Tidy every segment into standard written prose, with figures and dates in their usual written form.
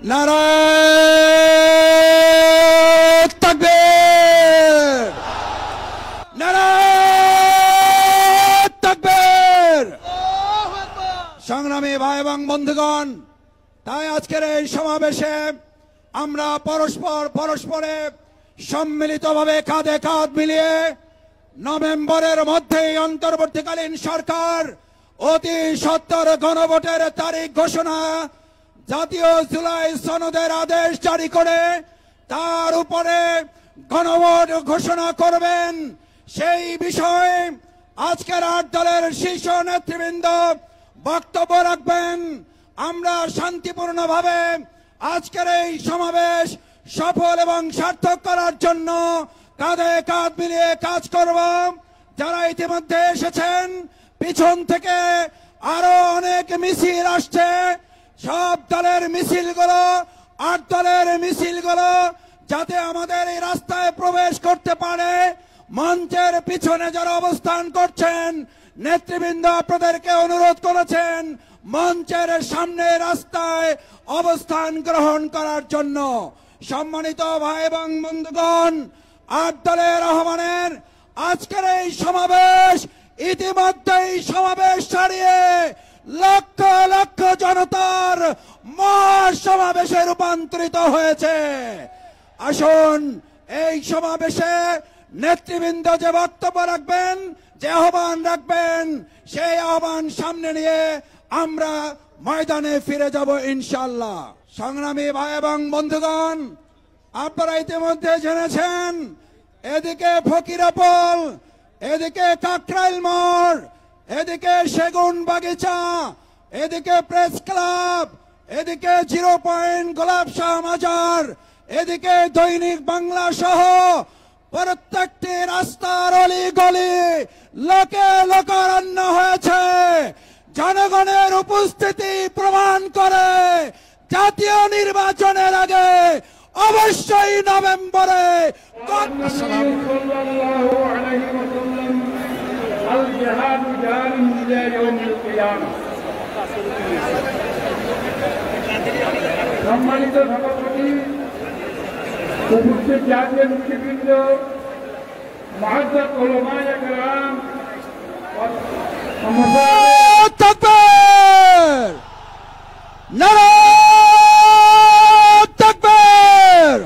নারায়ে তাকবীর, নারায়ে তাকবীর। সংগ্রামী ভাই এবং বন্ধুগণ, তাই আজকের এই সমাবেশে আমরা পরস্পরে সম্মিলিতভাবে কাঁধে কাঁধ মিলিয়ে নভেম্বরের মধ্যেই অন্তর্বর্তীকালীন সরকার অতি সত্বর গণভোটের তারিখ ঘোষণা, জাতীয় জুলাই সনদের আদেশ জারি করে তার উপরে গণভোট ঘোষণা করবেন। সেই বিষয়ে আজকের 8 দলের শীর্ষ নেতৃবৃন্দ বক্তব্য রাখবেন। আমরা শান্তিপূর্ণভাবে আজকের এই সমাবেশ সফল এবং সার্থক করার জন্য কাঁধে কাঁধ মিলিয়ে কাজ করব। যারা ইতিমধ্যে এসেছেন, পিছন থেকে আরো অনেক মিছিল আসছে। সব দলের মিছিলগুলো, 8 দলের মিছিলগুলো যাতে আমাদের এই রাস্তায় প্রবেশ করতে পারে, মঞ্চের পিছনে যারা অবস্থান করছেন নেতৃবৃন্দ আপনাদেরকে অনুরোধ করেছেন মঞ্চের সামনে রাস্তায় অবস্থান গ্রহণ করার জন্য। সম্মানিত ভাই এবং বন্ধুগণ, 8 দলের আহ্বানের আজকের এই সমাবেশ ইতিমধ্যেই সমাবেশ ছাড়িয়ে লক্ষ লক্ষ জনতার মহাসমাবেশে রূপান্তরিত হয়েছে। আসুন এই সমাবেশে নেতৃবৃন্দ যে বক্তব্য রাখবেন, যে আহ্বান রাখবেন, সেই আহ্বান সামনে নিয়ে আমরা ময়দানে ফিরে যাব ইনশাআল্লাহ। সংগ্রামী ভাই এবং বন্ধুগণ, আপনারা ইতিমধ্যে জেনেছেন এদিকে ফকিরাপোল, এদিকে কাকরাইল মোড়, এদিকে সেগুন বাগিচা, এদিকে প্রেস ক্লাব, এদিকে 0 পয়েন্ট গোলাপ শাহ মাজার, এদিকে দৈনিক বাংলা সহ প্রত্যেকটি রাস্তার অলি গলি লোকে লোকারণ্য হয়েছে। জনগণের উপস্থিতি প্রমাণ করে জাতীয় নির্বাচনের আগে অবশ্যই নভেম্বরে সম্মানিত সভাপতি, উপস্থিত জাতীয় নেতৃবৃন্দ, মুআজ্জাজ উলামায়ে কেরাম, তাকবীর, নারায়ে তাকবীর,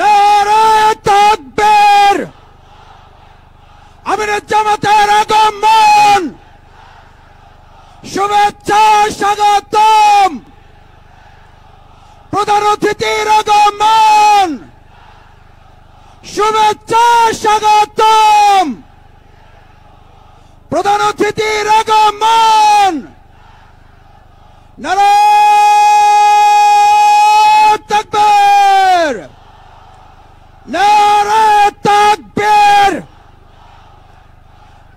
নারায়ে তাকবীর। আমিরের জামাতের আগমন, শুভেচ্ছা স্বাগতম। প্রধান অতিথির আগমন, শুভেচ্ছা স্বাগতম। প্রধান অতিথির আগমন, নারায়ে তাকবীর, নারায়ে তাকবীর।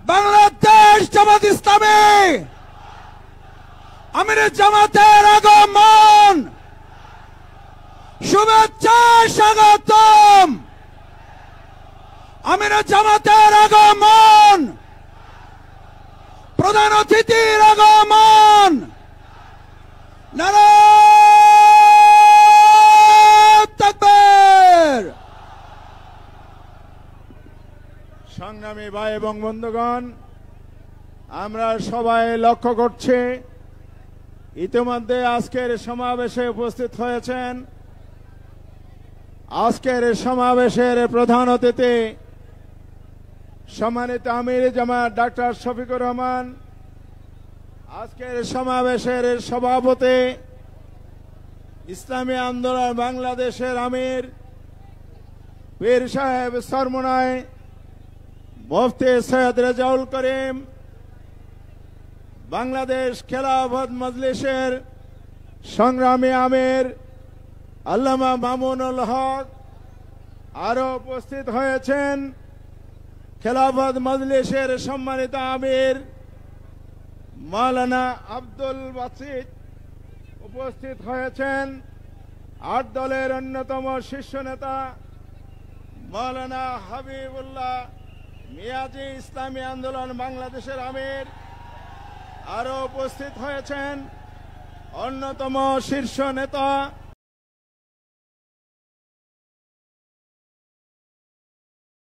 বাংলাদেশ জামাত ইসলামী আমিরের জামাতের আগমন, শুভেচ্ছা স্বাগতম। আমিরের জামাতের আগমন, প্রধান অতিথির আগমন, নারায়ে তাকবীর। সংগ্রামী ভাই এবং বন্ধুগণ, আমরা সবাই লক্ষ্য করছি ইতিমধ্যে আজকের সমাবেশে উপস্থিত হয়েছেন। আজকের সমাবেশের প্রধান অতিথি সম্মানিত আমির জামাত ডাক্তার শফিকুর রহমান, আজকের সমাবেশের সভাপতি ইসলামী আন্দোলন বাংলাদেশের আমির পীর সাহেব সরমুনাই মুফতি সৈয়দ রেজাউল করিম, বাংলাদেশ খেলাফত মজলিসের সংগ্রামী আমির আল্লামা মামুনুল হক, আরো উপস্থিত হয়েছেন খেলাফত মজলিসের সম্মানিত আমির মাওলানা আব্দুল বাসিত, উপস্থিত হয়েছেন 8 দলের অন্যতম শীর্ষ নেতা মাওলানা হাবিবুল্লাহ মিয়াজি, ইসলামী আন্দোলন বাংলাদেশের আমির। আরো উপস্থিত হয়েছেন অন্যতম শীর্ষ নেতা